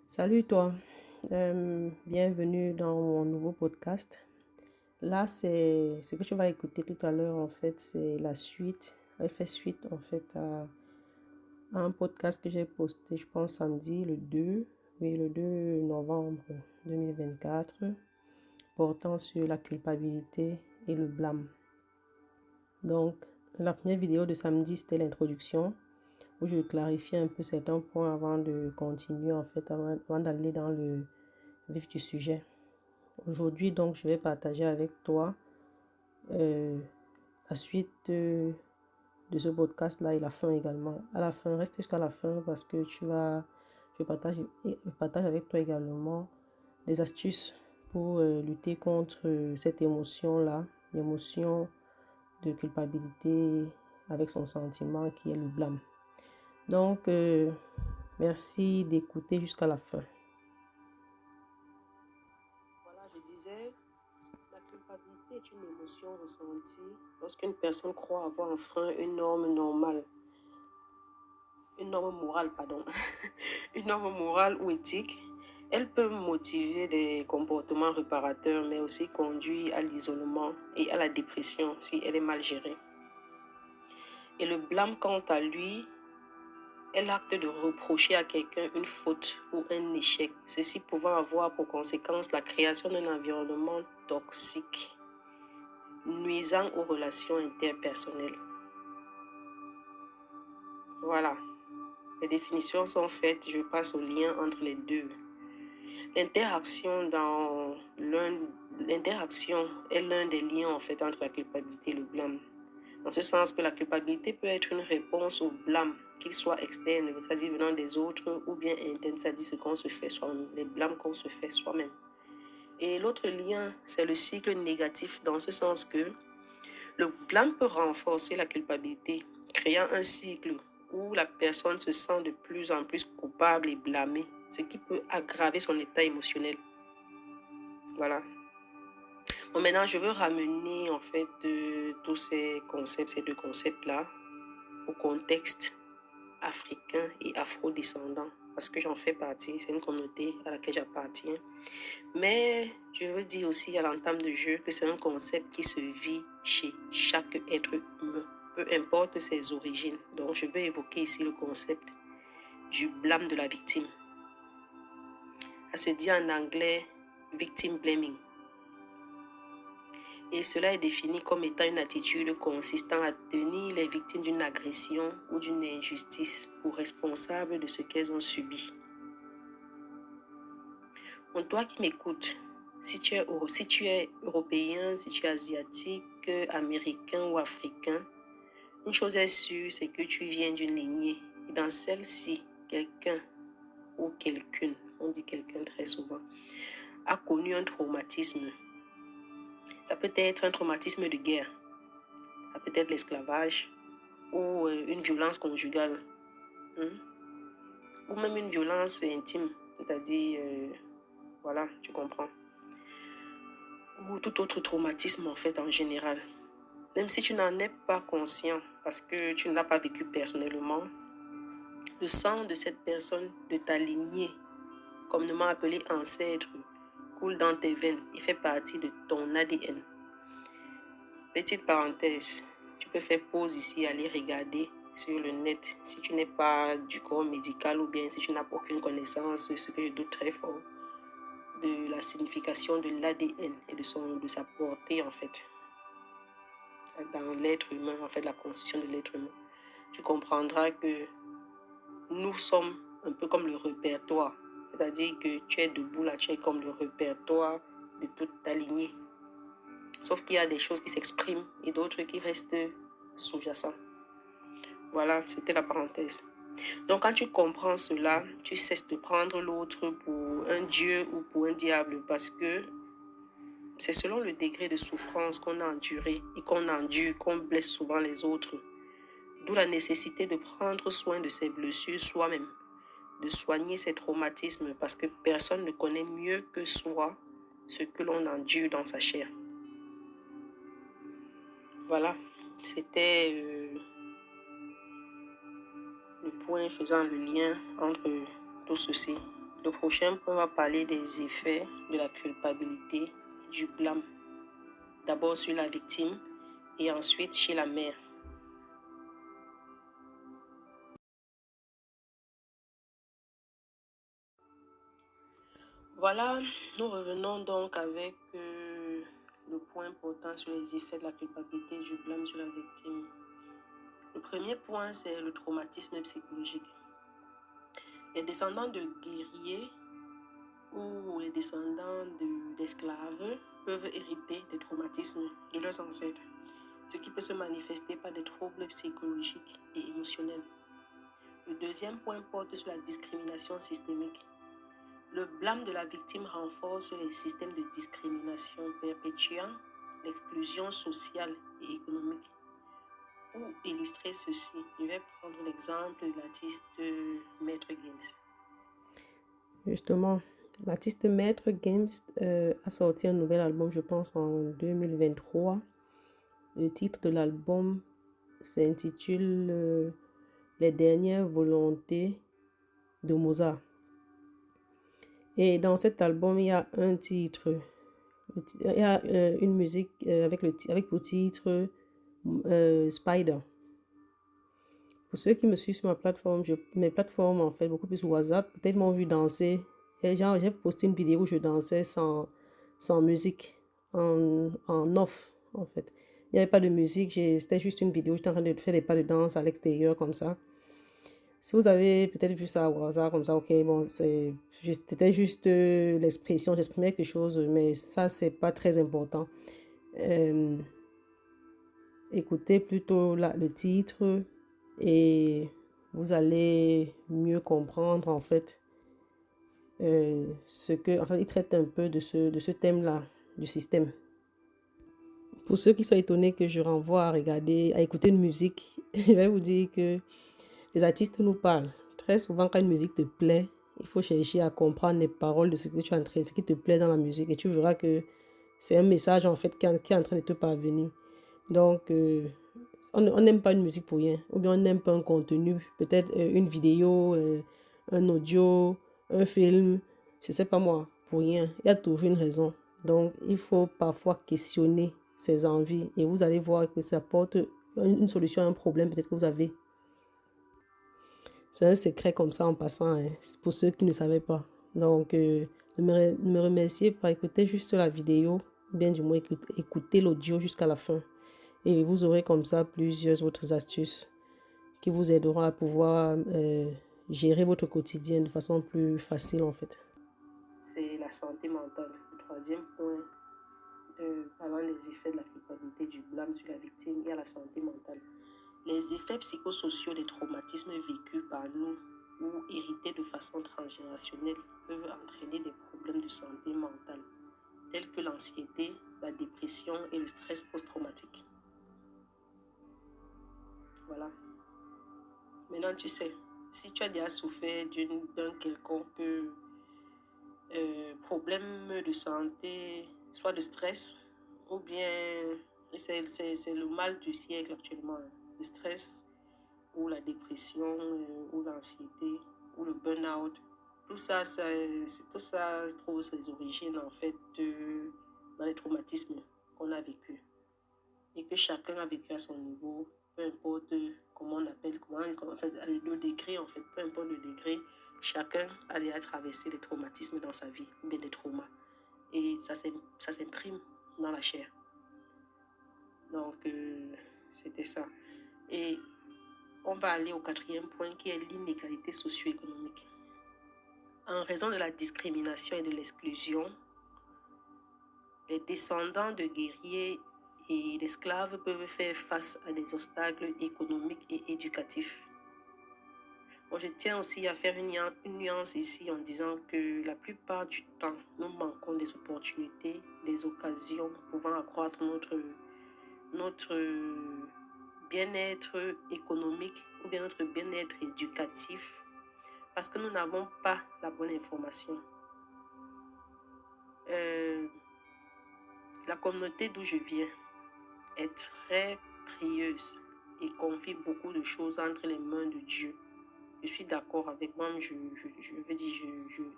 Salut toi, bienvenue dans mon nouveau podcast. Là, c'est ce que tu vas écouter tout à l'heure, en fait, c'est la suite. Elle fait suite, en fait, à un podcast que j'ai posté, je pense, samedi, le 2 novembre 2024, portant sur la culpabilité et le blâme. Donc, la première vidéo de samedi, c'était l'introduction, où je clarifiais un peu certains points avant de continuer, en fait, avant d'aller dans le vif du sujet. Aujourd'hui, donc, je vais partager avec toi la suite de ce podcast-là et la fin également. À la fin, reste jusqu'à la fin parce que je partage avec toi également des astuces pour lutter contre cette émotion-là, l'émotion de culpabilité avec son sentiment qui est le blâme. Donc, merci d'écouter jusqu'à la fin. Voilà, je disais, la culpabilité est une émotion ressentie lorsqu'une personne croit avoir enfreint une norme normale, une norme morale, pardon, une norme morale ou éthique. Elle peut motiver des comportements réparateurs, mais aussi conduire à l'isolement et à la dépression si elle est mal gérée. Et le blâme, quant à lui, est l'acte de reprocher à quelqu'un une faute ou un échec, ceci pouvant avoir pour conséquence la création d'un environnement toxique, nuisant aux relations interpersonnelles. Voilà, les définitions sont faites, je passe au lien entre les deux. L'interaction est l'un des liens en fait entre la culpabilité et le blâme. En ce sens que la culpabilité peut être une réponse au blâme, qu'il soit externe, c'est-à-dire venant des autres, ou bien interne, c'est-à-dire ce qu'on se fait soi-même, les blâmes qu'on se fait soi-même. Et l'autre lien, c'est le cycle négatif, dans ce sens que le blâme peut renforcer la culpabilité, créant un cycle où la personne se sent de plus en plus coupable et blâmée, ce qui peut aggraver son état émotionnel. Voilà. Bon, maintenant, je veux ramener en fait tous ces deux concepts-là, au contexte africain et afro-descendant, parce que j'en fais partie, c'est une communauté à laquelle j'appartiens. Mais je veux dire aussi à l'entame de jeu que c'est un concept qui se vit chez chaque être humain, peu importe ses origines. Donc je veux évoquer ici le concept du blâme de la victime. Ça se dit en anglais victim blaming. Et cela est défini comme étant une attitude consistant à tenir les victimes d'une agression ou d'une injustice pour responsables de ce qu'elles ont subi. Donc toi qui m'écoutes, si tu es européen, si tu es asiatique, américain ou africain, une chose est sûre, c'est que tu viens d'une lignée. Et dans celle-ci, quelqu'un ou quelqu'une, on dit quelqu'un très souvent, a connu un traumatisme. Ça peut être un traumatisme de guerre, ça peut être l'esclavage ou une violence conjugale, ou même une violence intime, c'est-à-dire, voilà, tu comprends. Ou tout autre traumatisme en fait en général. Même si tu n'en es pas conscient parce que tu ne l'as pas vécu personnellement, le sang de cette personne, de ta lignée, communément appelé ancêtre, coule dans tes veines et fait partie de ton ADN. Petite parenthèse, tu peux faire pause ici et aller regarder sur le net si tu n'es pas du corps médical ou bien si tu n'as aucune connaissance, ce que je doute très fort, de la signification de l'ADN et de sa portée en fait dans l'être humain, en fait la constitution de l'être humain. Tu comprendras que nous sommes un peu comme le répertoire, c'est-à-dire que tu es debout là, tu es comme le répertoire de toute ta lignée. Sauf qu'il y a des choses qui s'expriment et d'autres qui restent sous-jacentes. Voilà, c'était la parenthèse. Donc quand tu comprends cela, tu cesses de prendre l'autre pour un dieu ou pour un diable parce que c'est selon le degré de souffrance qu'on a enduré et qu'on endure, qu'on blesse souvent les autres. D'où la nécessité de prendre soin de ses blessures soi-même, de soigner ses traumatismes parce que personne ne connaît mieux que soi ce que l'on endure dans sa chair. Voilà, c'était le point faisant le lien entre tout ceci, Le prochain point va parler des effets de la culpabilité et du blâme. D'abord sur la victime et ensuite chez la mère. Voilà, nous revenons donc avec le point important sur les effets de la culpabilité et du blâme sur la victime. Le premier point, c'est le traumatisme psychologique. Les descendants de guerriers ou les descendants d'esclaves peuvent hériter des traumatismes de leurs ancêtres, ce qui peut se manifester par des troubles psychologiques et émotionnels. Le deuxième point porte sur la discrimination systémique. Le blâme de la victime renforce les systèmes de discrimination perpétuant l'exclusion sociale et économique. Pour illustrer ceci, je vais prendre l'exemple de l'artiste Maître Gims. Justement, l'artiste Maître Gims a sorti un nouvel album, je pense, en 2023. Le titre de l'album s'intitule Les dernières volontés de Mozart. Et dans cet album, il y a un titre, il y a une musique avec pour titre Spider. Pour ceux qui me suivent sur ma plateforme, mes plateformes en fait beaucoup plus WhatsApp, peut-être m'ont vu danser. Et j'ai posté une vidéo où je dansais sans musique, en off en fait. Il n'y avait pas de musique, c'était juste une vidéo, j'étais en train de faire des pas de danse à l'extérieur comme ça. Si vous avez peut-être vu ça au hasard comme ça, ok, bon, c'était juste l'expression, j'exprimais quelque chose, mais ça, c'est pas très important. Écoutez plutôt le titre et vous allez mieux comprendre en fait il traite un peu de ce thème-là, du système. Pour ceux qui sont étonnés que je renvoie à écouter une musique, je vais vous dire que les artistes nous parlent. Très souvent, quand une musique te plaît, il faut chercher à comprendre les paroles de ce que tu es en train, ce qui te plaît dans la musique. Et tu verras que c'est un message en fait qui est en train de te parvenir. Donc, on n'aime pas une musique pour rien. Ou bien on n'aime pas un contenu. Peut-être une vidéo, un audio, un film. Je ne sais pas moi, pour rien. Il y a toujours une raison. Donc, il faut parfois questionner ses envies. Et vous allez voir que ça apporte une solution à un problème peut-être que vous avez. C'est un secret comme ça en passant, hein, pour ceux qui ne savaient pas. Donc, ne me remerciez pas, écoutez juste la vidéo, bien du moins écoutez l'audio jusqu'à la fin. Et vous aurez comme ça plusieurs autres astuces qui vous aideront à pouvoir gérer votre quotidien de façon plus facile en fait. C'est la santé mentale. Le troisième point, parlant des effets de la culpabilité, du blâme sur la victime, il y a la santé mentale. Les effets psychosociaux des traumatismes vécus par nous ou hérités de façon transgénérationnelle peuvent entraîner des problèmes de santé mentale, tels que l'anxiété, la dépression et le stress post-traumatique. Voilà. Maintenant, tu sais, si tu as déjà souffert d'un quelconque problème de santé, soit de stress, ou bien c'est le mal du siècle actuellement, le stress, ou la dépression, ou l'anxiété, ou le burn-out. Tout ça trouve ses origines en fait dans les traumatismes qu'on a vécu. Et que chacun a vécu à son niveau, peu importe comment on appelle, en fait, le degré en fait, peu importe le degré, chacun a déjà traversé des traumatismes dans sa vie, ou bien des traumas. Et ça s'imprime dans la chair. Donc, c'était ça. Et on va aller au quatrième point qui est l'inégalité socio-économique. En raison de la discrimination et de l'exclusion, les descendants de guerriers et d'esclaves peuvent faire face à des obstacles économiques et éducatifs. Bon, je tiens aussi à faire une nuance ici en disant que la plupart du temps, nous manquons des opportunités, des occasions pouvant accroître notre bien-être économique ou bien notre bien-être éducatif parce que nous n'avons pas la bonne information. La communauté d'où je viens est très prieuse et confie beaucoup de choses entre les mains de Dieu, je suis d'accord avec moi, je veux dire,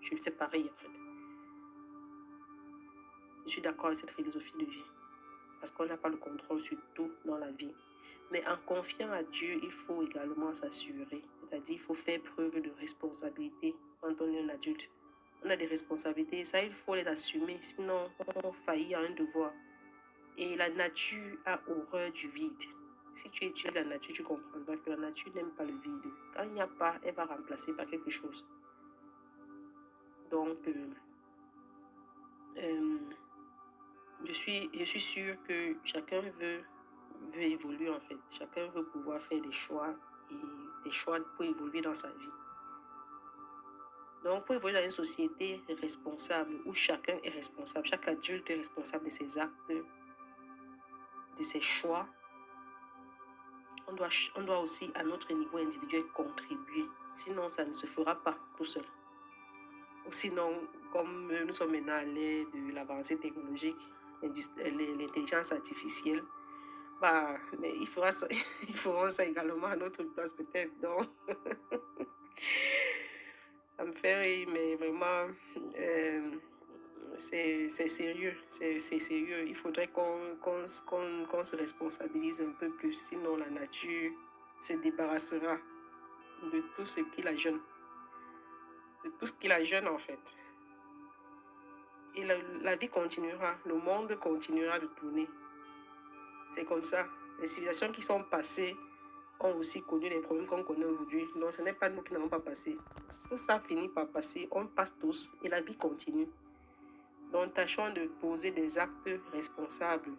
je fais pareil en fait. Je suis d'accord avec cette philosophie de vie. Parce qu'on n'a pas le contrôle sur tout dans la vie. Mais en confiant à Dieu, il faut également s'assurer. C'est-à-dire, il faut faire preuve de responsabilité quand on est un adulte. On a des responsabilités, ça, il faut les assumer, sinon on faillit à un devoir. Et la nature a horreur du vide. Si tu étudies la nature, tu comprendras que la nature n'aime pas le vide. Quand il n'y a pas, elle va remplacer par quelque chose. Donc, je suis sûre que chacun veut évoluer en fait. Chacun veut pouvoir faire des choix et des choix pour évoluer dans sa vie. Donc, pour évoluer dans une société responsable où chacun est responsable, chaque adulte est responsable de ses actes, de ses choix, on doit aussi, à notre niveau individuel, contribuer. Sinon, ça ne se fera pas tout seul. Ou sinon, comme nous sommes maintenant à l'ère de l'avancée technologique, l'intelligence artificielle, bah, mais ils feront ça également à notre place peut-être. Donc, ça me fait rire, mais vraiment, c'est sérieux. C'est sérieux. Il faudrait qu'on se responsabilise un peu plus. Sinon, la nature se débarrassera de tout ce qui la gêne. De tout ce qui la gêne, en fait. Et la vie continuera. Le monde continuera de tourner. C'est comme ça. Les civilisations qui sont passées ont aussi connu les problèmes qu'on connaît aujourd'hui. Donc, ce n'est pas nous qui n'avons pas passé. Tout ça finit par passer. On passe tous et la vie continue. Donc, tâchons de poser des actes responsables.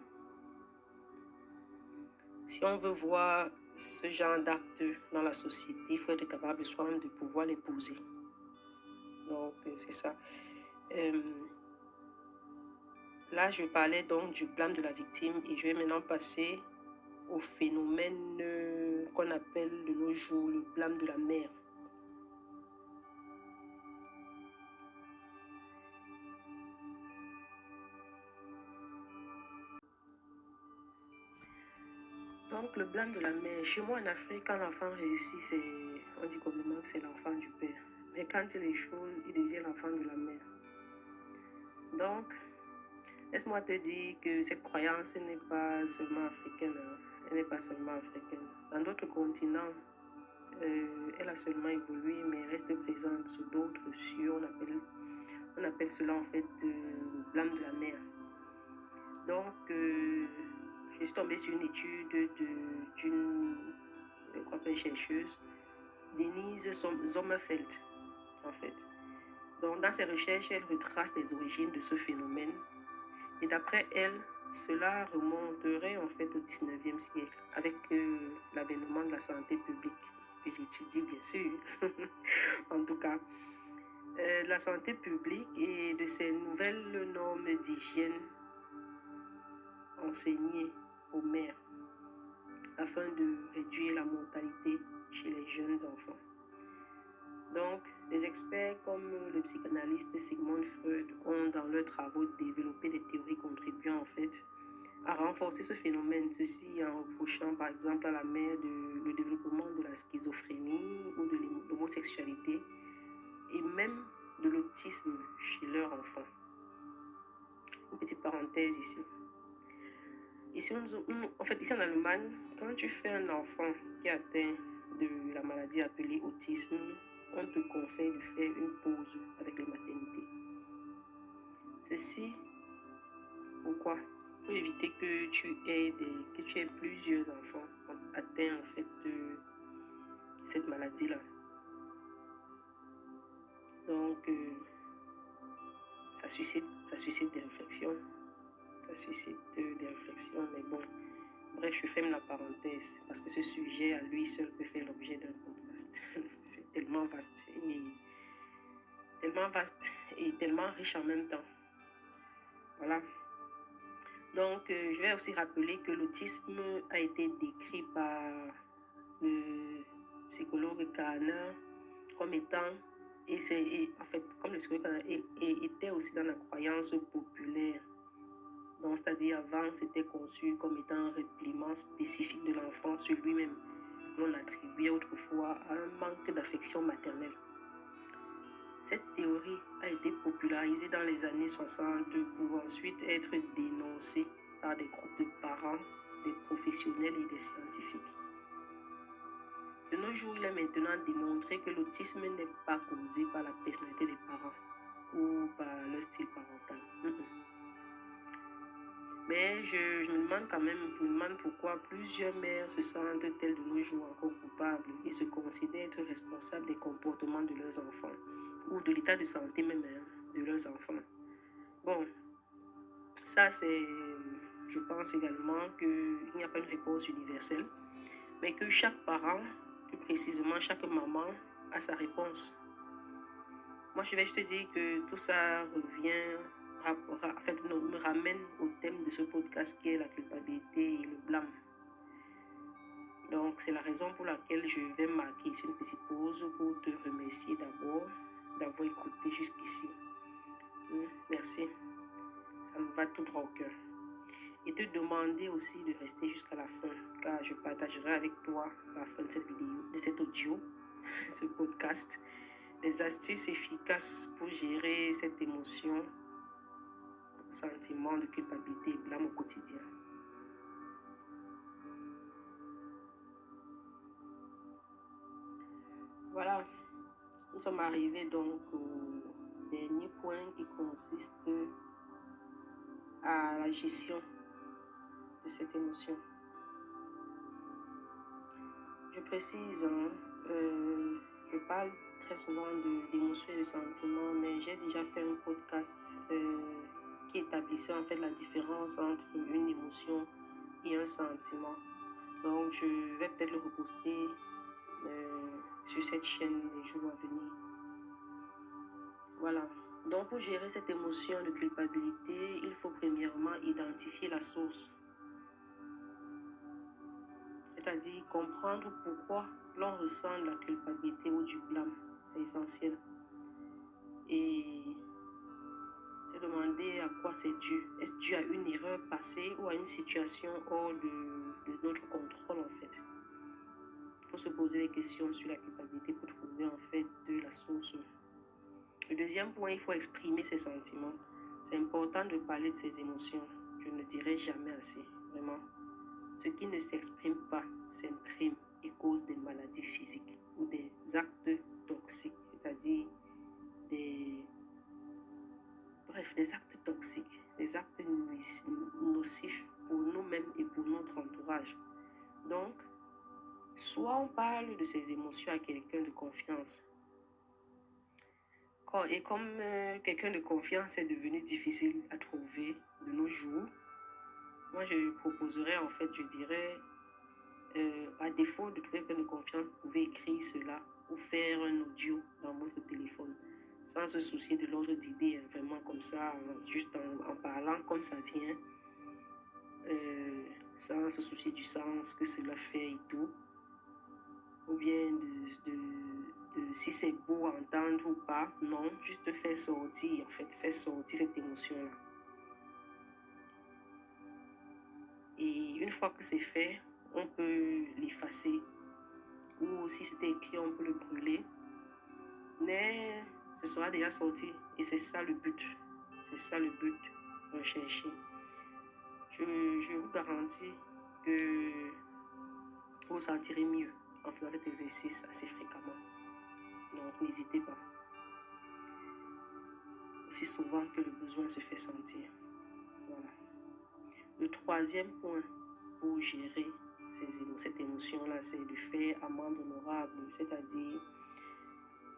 Si on veut voir ce genre d'actes dans la société, il faut être capable soi-même de pouvoir les poser. Donc, c'est ça. Là, je parlais donc du blâme de la victime et je vais maintenant passer au phénomène qu'on appelle de nos jours le blâme de la mère. Donc, le blâme de la mère. Chez moi en Afrique, quand l'enfant réussit, on dit communément que c'est l'enfant du père. Mais quand il échoue, il devient l'enfant de la mère. Donc, laisse-moi te dire que cette croyance n'est pas seulement africaine. Elle n'est pas seulement africaine. Dans d'autres continents, elle a seulement évolué, mais elle reste présente sur d'autres cieux. On appelle cela en fait le blâme de la mère. Donc, je suis tombée sur une étude d'une chercheuse, Denise Sommerfeld, en fait. Donc, dans ses recherches, elle retrace les origines de ce phénomène. Et d'après elle, cela remonterait en fait au 19e siècle, avec l'avènement de la santé publique, que j'étudie bien sûr, en tout cas. La santé publique et de ces nouvelles normes d'hygiène enseignées aux mères afin de réduire la mortalité chez les jeunes enfants. Donc, des experts comme le psychanalyste Sigmund Freud ont dans leurs travaux développé des théories contribuant en fait à renforcer ce phénomène, ceci en reprochant par exemple à la mère le développement de la schizophrénie ou de l'homosexualité et même de l'autisme chez leur enfant. Une petite parenthèse ici. Ici en Allemagne, quand tu fais un enfant qui est atteint de la maladie appelée autisme, on te conseille de faire une pause avec les maternités. Ceci, pourquoi? Pour éviter que tu aies plusieurs enfants atteints en fait de cette maladie-là. Donc, ça suscite des réflexions. Ça suscite des réflexions, mais bon. Bref, je ferme la parenthèse parce que ce sujet à lui seul peut faire l'objet d'un podcast. C'est tellement vaste et tellement riche en même temps. Voilà. Donc, je vais aussi rappeler que l'autisme a été décrit par le psychologue Kahner comme étant, comme le psychologue Kahner était aussi dans la croyance populaire. Donc, c'est-à-dire avant, c'était conçu comme étant un repliement spécifique de l'enfant sur lui-même. l'on attribuait autrefois à un manque d'affection maternelle. Cette théorie a été popularisée dans les années 60 pour ensuite être dénoncée par des groupes de parents, des professionnels et des scientifiques. De nos jours, il est maintenant démontré que l'autisme n'est pas causé par la personnalité des parents ou par leur style parental. Mais je me demande quand même, pourquoi plusieurs mères se sentent-elles de nos jours encore coupables et se considèrent être responsables des comportements de leurs enfants ou de l'état de santé même de leurs enfants. Bon, ça c'est, je pense également qu'il n'y a pas une réponse universelle, mais que chaque parent, plus précisément chaque maman, a sa réponse. Moi, je vais juste te dire que tout ça me ramène au thème de ce podcast qui est la culpabilité et le blâme. Donc, c'est la raison pour laquelle je vais marquer ici une petite pause pour te remercier d'abord d'avoir écouté jusqu'ici. Merci. Ça me va tout droit au cœur. Et te demander aussi de rester jusqu'à la fin, car je partagerai avec toi à la fin de cette vidéo, de cet audio, ce podcast, des astuces efficaces pour gérer cette émotion, sentiment de culpabilité et blâme au quotidien. Voilà, nous sommes arrivés donc au dernier point qui consiste à la gestion de cette émotion. Je précise, je parle très souvent d'émotions et de sentiments, mais j'ai déjà fait un podcast qui établissait en fait la différence entre une émotion et un sentiment. Donc je vais peut-être le reposter sur cette chaîne les jours à venir. Voilà. Donc pour gérer cette émotion de culpabilité, il faut premièrement identifier la source. C'est-à-dire comprendre pourquoi l'on ressent de la culpabilité ou du blâme. C'est essentiel. Et se demander à quoi c'est dû. Est-ce dû à une erreur passée ou à une situation hors de notre contrôle en fait. Il faut se poser des questions sur la culpabilité pour trouver en fait de la source. Le deuxième point, il faut exprimer ses sentiments. C'est important de parler de ses émotions. Je ne dirai jamais assez, vraiment. Ce qui ne s'exprime pas s'imprime et cause des maladies physiques ou des actes toxiques, c'est-à-dire des actes toxiques, des actes nocifs pour nous-mêmes et pour notre entourage. Donc, soit on parle de ses émotions à quelqu'un de confiance. Et comme quelqu'un de confiance est devenu difficile à trouver de nos jours, moi je proposerais en fait, je dirais, à défaut de trouver quelqu'un de confiance, vous pouvez écrire cela ou faire un audio dans votre téléphone sans se soucier de l'ordre d'idée, vraiment comme ça, juste en parlant comme ça vient, sans se soucier du sens que cela fait et tout, ou bien de si c'est beau à entendre ou pas, non, juste faire sortir, en fait, faire sortir cette émotion-là. Et une fois que c'est fait, on peut l'effacer, ou si c'était écrit, on peut le brûler, mais ce sera déjà sorti, et c'est ça le but, recherché. Je vous garantis que vous vous sentirez mieux en faisant cet exercice assez fréquemment. Donc n'hésitez pas. Aussi souvent que le besoin se fait sentir. Voilà. Le troisième point pour gérer cette émotion-là, c'est de faire amende honorable, c'est-à-dire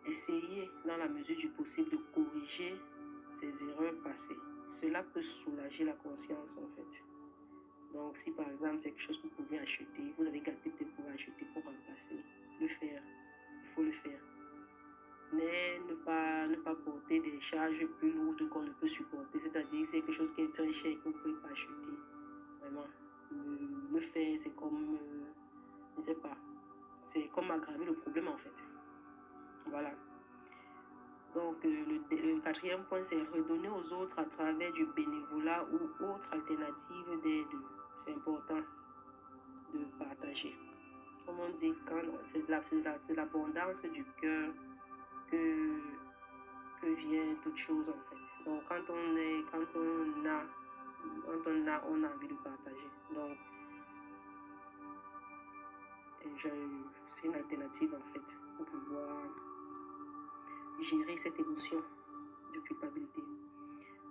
essayer dans la mesure du possible de corriger ses erreurs passées. Cela peut soulager la conscience en fait. Donc si par exemple c'est quelque chose que vous pouvez acheter, vous avez gardé peut-être pour acheter, pour remplacer, le faire, il faut le faire. Mais ne pas porter des charges plus lourdes qu'on ne peut supporter, c'est-à-dire c'est quelque chose qui est très cher et que vous ne pouvez pas acheter. Vraiment, le faire c'est comme, je ne sais pas, c'est comme aggraver le problème en fait. Voilà. Donc le quatrième point, c'est redonner aux autres à travers du bénévolat ou autre alternative d'aide. C'est important de partager. comme on dit, c'est de l'abondance du cœur que, que vient toute chose en fait. Donc on a envie de partager. Donc c'est une alternative en fait pour pouvoir gérer cette émotion de culpabilité.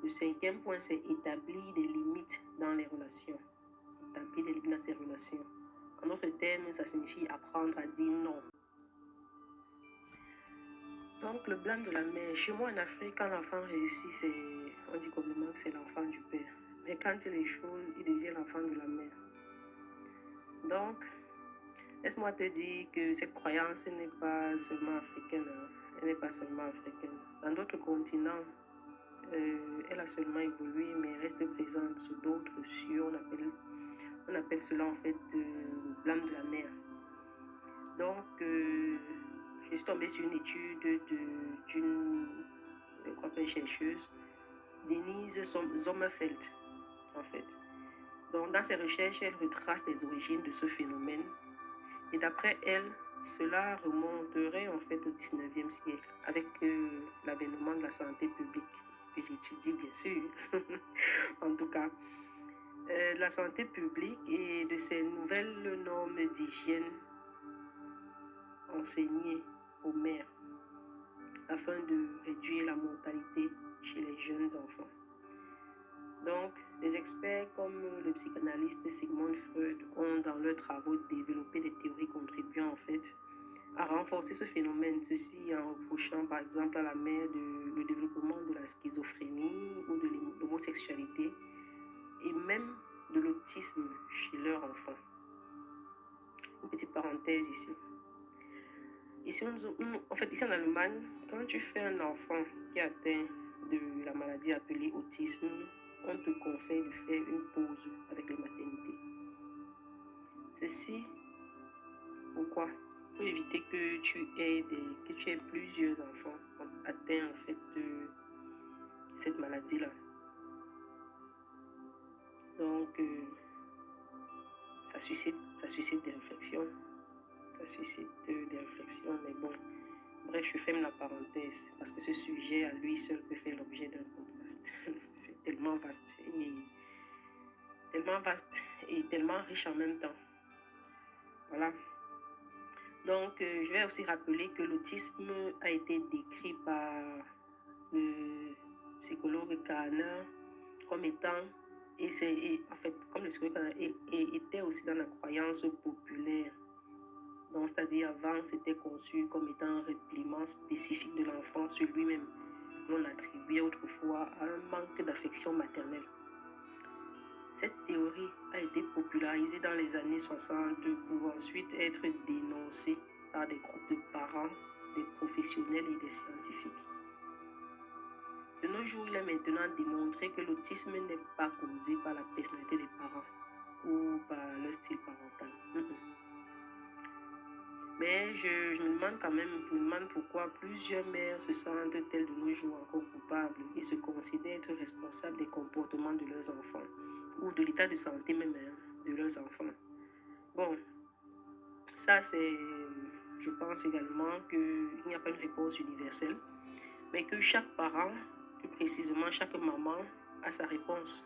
Le cinquième point, c'est établir des limites dans les relations. Établir des limites dans ces relations. En d'autres termes, ça signifie apprendre à dire non. Donc, le blâme de la mère. Chez moi en Afrique, quand l'enfant réussit, on dit communément que c'est l'enfant du père. Mais quand il échoue, il devient l'enfant de la mère. Donc, laisse-moi te dire que cette croyance n'est pas seulement africaine. Elle n'est pas seulement africaine. Dans d'autres continents, elle a seulement évolué, mais reste présente sous d'autres cieux. On appelle cela en fait le blâme de la mère. Donc, je suis tombée sur une étude d'une chercheuse, Denise Sommerfeld, en fait. Donc, dans ses recherches, elle retrace les origines de ce phénomène. Et d'après elle, cela remonterait en fait au 19e siècle, avec l'avènement de la santé publique, que j'étudie bien sûr, en tout cas. La santé publique et de ces nouvelles normes d'hygiène enseignées aux mères afin de réduire la mortalité chez les jeunes enfants. Donc, des experts comme le psychanalyste Sigmund Freud ont dans leurs travaux développé des théories contribuant en fait à renforcer ce phénomène, ceci en reprochant par exemple à la mère le développement de la schizophrénie ou de l'homosexualité et même de l'autisme chez leur enfant. Une petite parenthèse ici. Ici en Allemagne, quand tu fais un enfant qui est atteint de la maladie appelée autisme, on te conseille de faire une pause avec les maternités. Ceci, pourquoi? Pour éviter que tu aies plusieurs enfants atteints en fait de cette maladie-là. Donc, ça suscite des réflexions. Mais bon. Bref, je ferme la parenthèse parce que ce sujet à lui seul peut faire l'objet d'un podcast. C'est tellement vaste et tellement riche en même temps. Voilà. Donc, je vais aussi rappeler que l'autisme a été décrit par le psychologue Kahner comme étant, comme le psychologue Kahner était aussi dans la croyance populaire. Donc, c'est-à-dire avant, c'était conçu comme étant un repliement spécifique de l'enfant sur lui-même, que l'on attribuait autrefois à un manque d'affection maternelle. Cette théorie a été popularisée dans les années 60 pour ensuite être dénoncée par des groupes de parents, des professionnels et des scientifiques. De nos jours, il est maintenant démontré que l'autisme n'est pas causé par la personnalité des parents ou par leur style parental. Mais je me demande pourquoi plusieurs mères se sentent-elles de nos jours encore coupables et se considèrent être responsables des comportements de leurs enfants ou de l'état de santé même de leurs enfants. Bon, ça c'est, je pense également qu'il n'y a pas une réponse universelle, mais que chaque parent, plus précisément chaque maman, a sa réponse.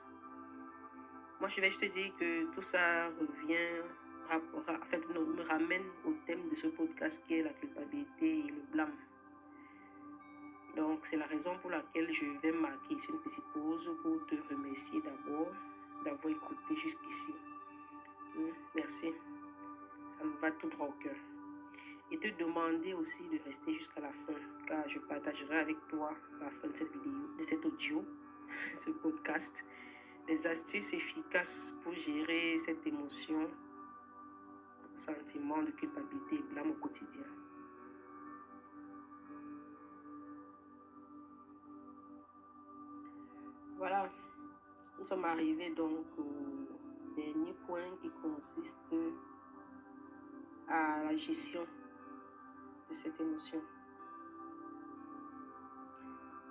Moi, je vais juste te dire que tout ça me ramène au thème de ce podcast qui est la culpabilité et le blâme. Donc, c'est la raison pour laquelle je vais marquer ici une petite pause pour te remercier d'abord d'avoir écouté jusqu'ici. Merci. Ça me va tout droit au cœur. Et te demander aussi de rester jusqu'à la fin, car je partagerai avec toi à la fin de cette vidéo, de cet audio, ce podcast, des astuces efficaces pour gérer cette émotion, sentiment de culpabilité et blâme au quotidien. Voilà, nous sommes arrivés donc au dernier point qui consiste à la gestion de cette émotion.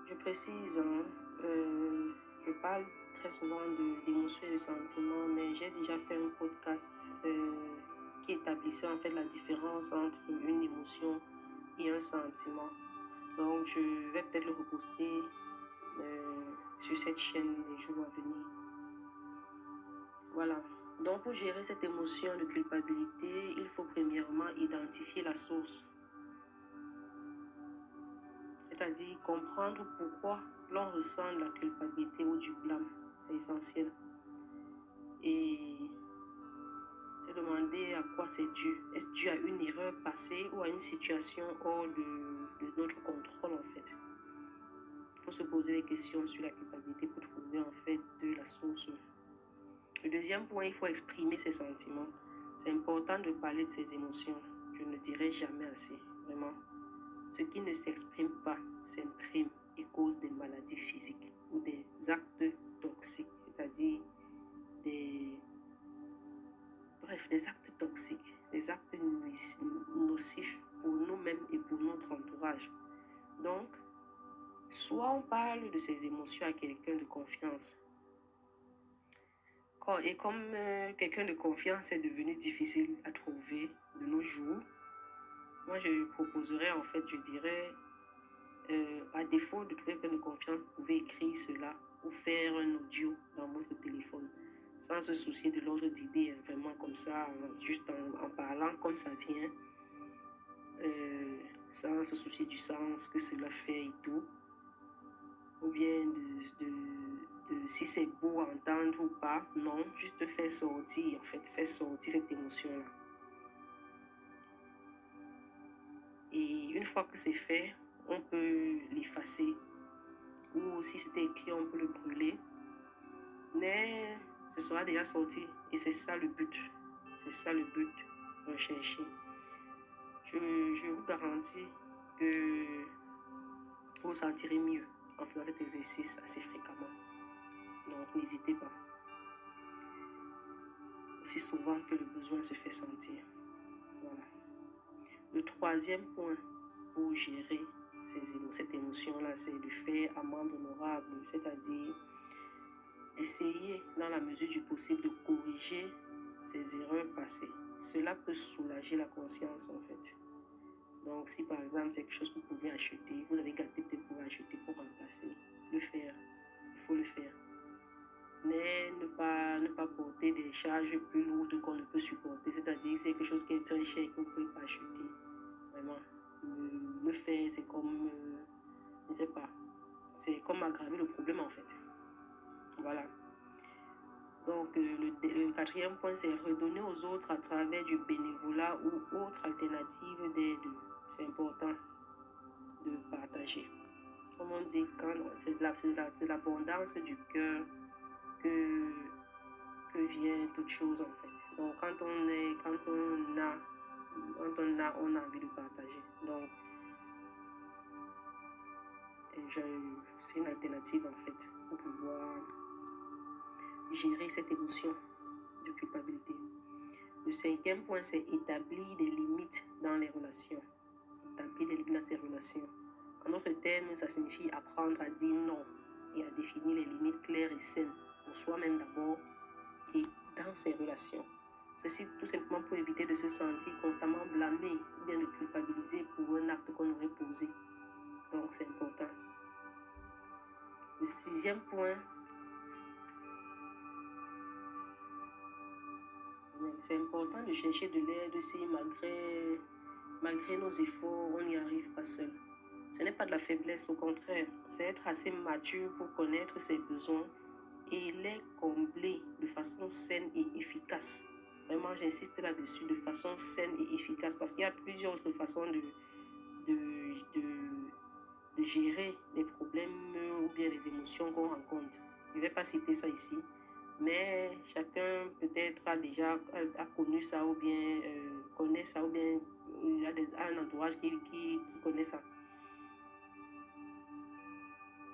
Je précise, je parle très souvent d'émotions et de sentiments, mais j'ai déjà fait un podcast qui établissait en fait la différence entre une émotion et un sentiment. Donc, je vais peut-être le reposter sur cette chaîne les jours à venir. Voilà. Donc, pour gérer cette émotion de culpabilité, il faut premièrement identifier la source. C'est-à-dire comprendre pourquoi l'on ressent de la culpabilité ou du blâme. C'est essentiel. Et se demander à quoi c'est dû. Est-ce dû à une erreur passée ou à une situation hors de notre contrôle en fait. Il faut se poser des questions sur la culpabilité pour trouver en fait de la source. Le deuxième point, il faut exprimer ses sentiments. C'est important de parler de ses émotions. Je ne dirai jamais assez, vraiment. Ce qui ne s'exprime pas s'imprime et cause des maladies physiques ou des actes toxiques, c'est-à-dire des actes toxiques, des actes nocifs pour nous-mêmes et pour notre entourage. Donc, soit on parle de ses émotions à quelqu'un de confiance. Et comme quelqu'un de confiance est devenu difficile à trouver de nos jours, moi je proposerais en fait, je dirais, à défaut de trouver quelqu'un de confiance, vous pouvez écrire cela ou faire un audio dans votre téléphone sans se soucier de l'ordre d'idée, vraiment comme ça, juste en parlant comme ça vient, sans se soucier du sens que cela fait et tout, ou bien si c'est beau à entendre ou pas, non, juste faire sortir, en fait, faire sortir cette émotion-là. Et une fois que c'est fait, on peut l'effacer, ou si c'était écrit, on peut le brûler, mais ce sera déjà sorti, et c'est ça le but, recherché. Je vous garantis que vous vous sentirez mieux en faisant cet exercice assez fréquemment. Donc n'hésitez pas. Aussi souvent que le besoin se fait sentir. Voilà. Le troisième point pour gérer cette émotion-là, c'est de faire amende honorable, c'est-à-dire essayer dans la mesure du possible de corriger ses erreurs passées. Cela peut soulager la conscience en fait. Donc si par exemple c'est quelque chose que vous pouvez acheter, vous avez gardé peut-être pour acheter pour remplacer, le faire, il faut le faire. Mais ne pas porter des charges plus lourdes qu'on ne peut supporter, c'est-à-dire c'est quelque chose qui est très cher et que vous ne pouvez pas acheter. Vraiment, le faire c'est comme, je ne sais pas, c'est comme aggraver le problème en fait. Voilà. Donc, le quatrième point, c'est redonner aux autres à travers du bénévolat ou autre alternative d'aide. C'est important de partager. Comme on dit, c'est de l'abondance du cœur que vient toute chose en fait. Donc, quand on a envie de partager. Donc, c'est une alternative en fait pour pouvoir gérer cette émotion de culpabilité. Le cinquième point, c'est établir des limites dans les relations. Établir des limites dans ces relations. En d'autres termes, ça signifie apprendre à dire non et à définir les limites claires et saines pour soi-même d'abord et dans ses relations. Ceci tout simplement pour éviter de se sentir constamment blâmé ou bien de culpabiliser pour un acte qu'on aurait posé. Donc c'est important. Le sixième point, c'est important de chercher de l'aide si malgré nos efforts, on n'y arrive pas seul. Ce n'est pas de la faiblesse, au contraire, c'est être assez mature pour connaître ses besoins et les combler de façon saine et efficace. Vraiment, j'insiste là-dessus, de façon saine et efficace, parce qu'il y a plusieurs autres façons de gérer les problèmes ou bien les émotions qu'on rencontre. Je ne vais pas citer ça ici, mais chacun peut-être a connu ça ou bien connaît ça ou bien a un entourage qui connaît ça.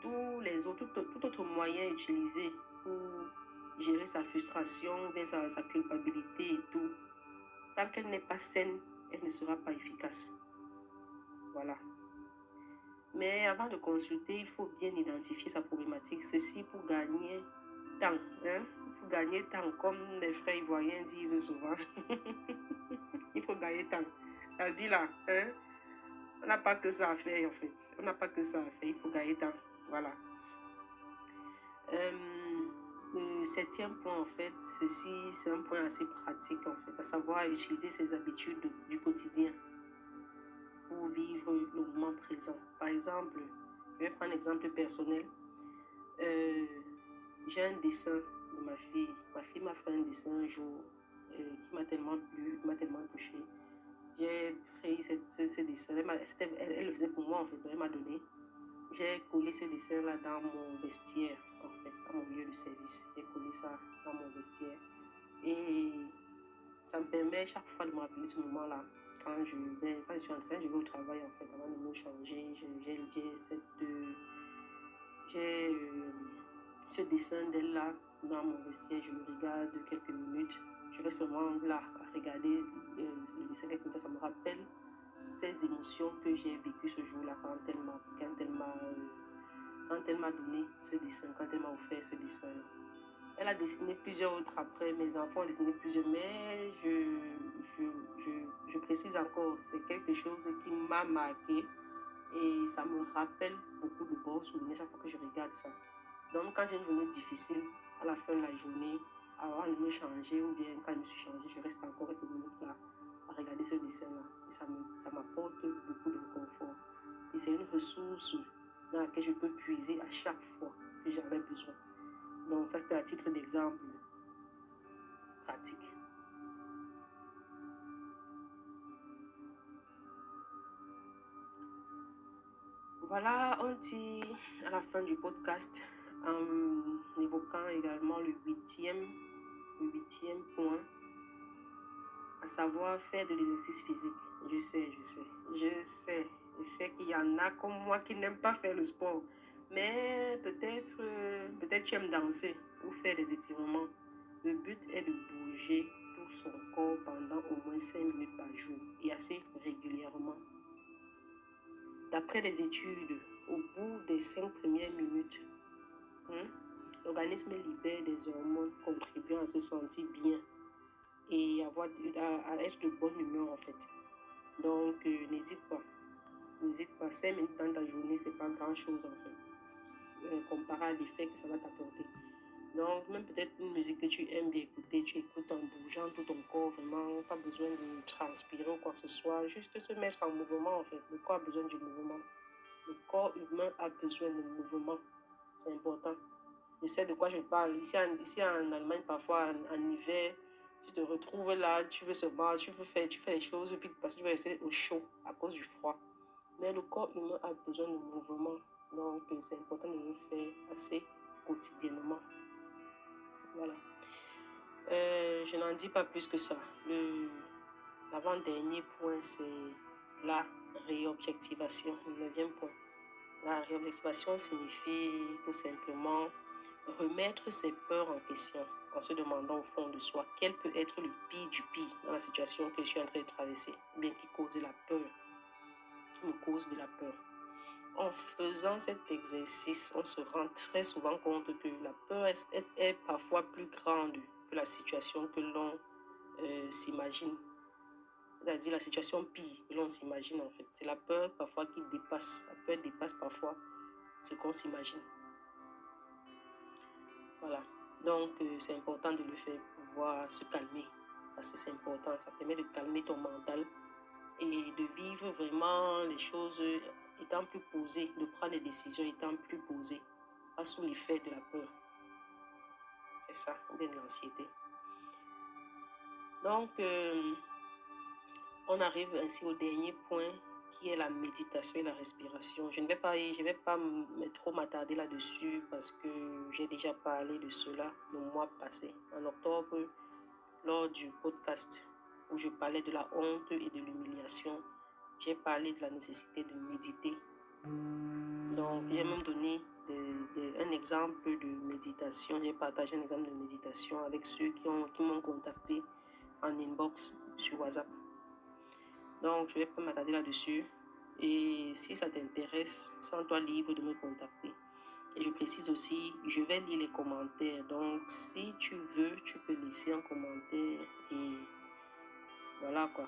Tout autre moyen utilisé pour gérer sa frustration, bien sa culpabilité et tout, tant qu'elle n'est pas saine, elle ne sera pas efficace. Voilà. Mais avant de consulter, il faut bien identifier sa problématique. Ceci pour gagner temps. Pour gagner temps, comme les frères ivoiriens disent souvent. Il faut gagner temps. La vie là, hein, on n'a pas que ça à faire en fait. On n'a pas que ça à faire, il faut gagner temps. Voilà. Le septième point en fait, ceci c'est un point assez pratique en fait, à savoir utiliser ses habitudes du quotidien pour vivre le moment présent. Par exemple, je vais prendre un exemple personnel. J'ai un dessin de ma fille. Ma fille m'a fait un dessin un jour qui m'a tellement plu, qui m'a tellement touché. J'ai pris ce dessin, elle le faisait pour moi en fait, elle m'a donné. J'ai collé ce dessin-là dans mon vestiaire, en fait, dans mon lieu de service. J'ai collé ça dans mon vestiaire. Et ça me permet chaque fois de me rappeler ce moment-là. Quand je suis en train, je vais au travail, en fait, avant de me changer, j'ai ce dessin d'elle-là dans mon vestiaire. Je le regarde quelques minutes. Je reste vraiment là à regarder le dessin quelques minutes. Ça me rappelle ces émotions que j'ai vécues ce jour-là quand elle m'a donné ce dessin, quand elle m'a offert ce dessin. Elle a dessiné plusieurs autres après, mes enfants ont dessiné plusieurs, mais je précise encore, c'est quelque chose qui m'a marqué et ça me rappelle beaucoup de bons souvenirs chaque fois que je regarde ça. Donc quand j'ai une journée difficile, à la fin de la journée, avant de me changer ou bien quand je me suis changée, je reste encore quelques minutes là à regarder ce dessin-là et ça m'apporte beaucoup de confort. Et c'est une ressource dans laquelle je peux puiser à chaque fois que j'en ai besoin. Donc ça c'était à titre d'exemple pratique. Voilà, on dit à la fin du podcast en évoquant également le huitième point, à savoir faire de l'exercice physique. Je sais qu'il y en a comme moi qui n'aiment pas faire le sport, mais peut-être tu aimes danser ou faire des étirements. Le but est de bouger tout son corps pendant au moins 5 minutes par jour et assez régulièrement. D'après les études, au bout des 5 premières minutes, l'organisme libère des hormones contribuant à se sentir bien et à être de bonne humeur en fait. Donc n'hésite pas. 5 minutes dans ta journée, c'est pas grand chose en fait, comparé à l'effet que ça va t'apporter. Donc même peut-être une musique que tu aimes bien écouter, tu écoutes en bougeant tout ton corps, vraiment, pas besoin de transpirer ou quoi que ce soit, juste se mettre en mouvement en fait. Le corps a besoin du mouvement. Le corps humain a besoin de mouvement. C'est important. Je sais de quoi je parle. Ici en Allemagne, parfois en hiver, tu te retrouves là, tu veux se battre, tu fais les choses vite parce que tu veux rester au chaud à cause du froid. Mais le corps humain a besoin de mouvement. Donc, c'est important de le faire assez quotidiennement. Voilà. Je n'en dis pas plus que ça. L'avant-dernier point, c'est la réobjectivation. Le 9e point. La réobjectivation signifie tout simplement remettre ses peurs en question en se demandant au fond de soi quel peut être le pire du pire dans la situation que je suis en train de traverser, bien qui cause de la peur, qui me cause de la peur. En faisant cet exercice, on se rend très souvent compte que la peur est parfois plus grande que la situation que l'on s'imagine. C'est-à-dire la situation pire que l'on s'imagine en fait. C'est la peur parfois qui dépasse. La peur dépasse parfois ce qu'on s'imagine. Voilà. Donc, c'est important de le faire pour pouvoir se calmer. Parce que c'est important. Ça permet de calmer ton mental et de vivre vraiment les choses étant plus posées, de prendre des décisions étant plus posées, pas sous l'effet de la peur. C'est ça, ou bien de l'anxiété. Donc, on arrive ainsi au dernier point qui est la méditation et la respiration. Je ne vais pas trop m'attarder là-dessus parce que j'ai déjà parlé de cela le mois passé, en octobre, lors du podcast où je parlais de la honte et de l'humiliation. J'ai parlé de la nécessité de méditer. Donc, j'ai même donné un exemple de méditation. J'ai partagé un exemple de méditation avec ceux qui m'ont contacté en inbox sur WhatsApp. Donc, je ne vais pas m'attarder là-dessus. Et si ça t'intéresse, sens-toi libre de me contacter. Et je précise aussi, je vais lire les commentaires. Donc, si tu veux, tu peux laisser un commentaire. Et voilà quoi.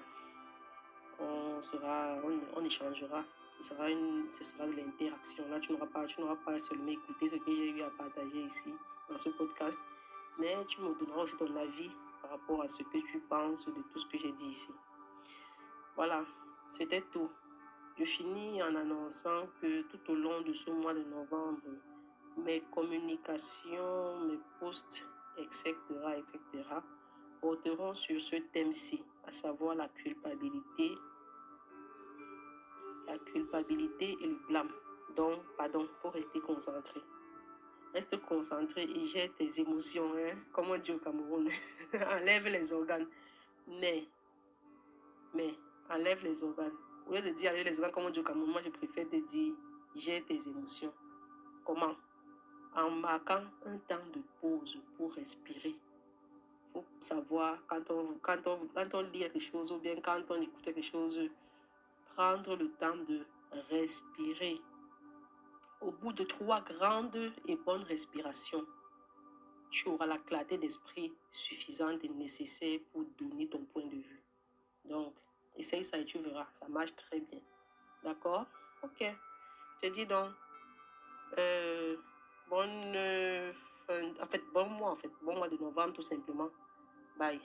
on échangera. Ce sera de l'interaction. Là, tu n'auras pas seulement écouté ce que j'ai eu à partager ici dans ce podcast, mais tu me donneras aussi ton avis par rapport à ce que tu penses de tout ce que j'ai dit ici. Voilà, c'était tout. Je finis en annonçant que tout au long de ce mois de novembre, mes communications, mes posts, etc., porteront sur ce thème-ci, à savoir la culpabilité et le blâme. Donc, pardon, il faut rester concentré. Reste concentré et gère tes émotions, hein, comme on dit au Cameroun. Enlève les organes. Mais, enlève les organes. Au lieu de dire enlève les organes, comme on dit au Cameroun, moi je préfère te dire gère tes émotions. Comment? En marquant un temps de pause pour respirer. Il faut savoir, quand on lit quelque chose ou bien quand on écoute quelque chose, prendre le temps de respirer. Au bout de 3 grandes et bonnes respirations, tu auras la clarté d'esprit suffisante et nécessaire pour donner ton point de vue. Donc, essaye ça et tu verras, ça marche très bien. D'accord? Ok. Je te dis donc, bon mois de novembre tout simplement. Bye.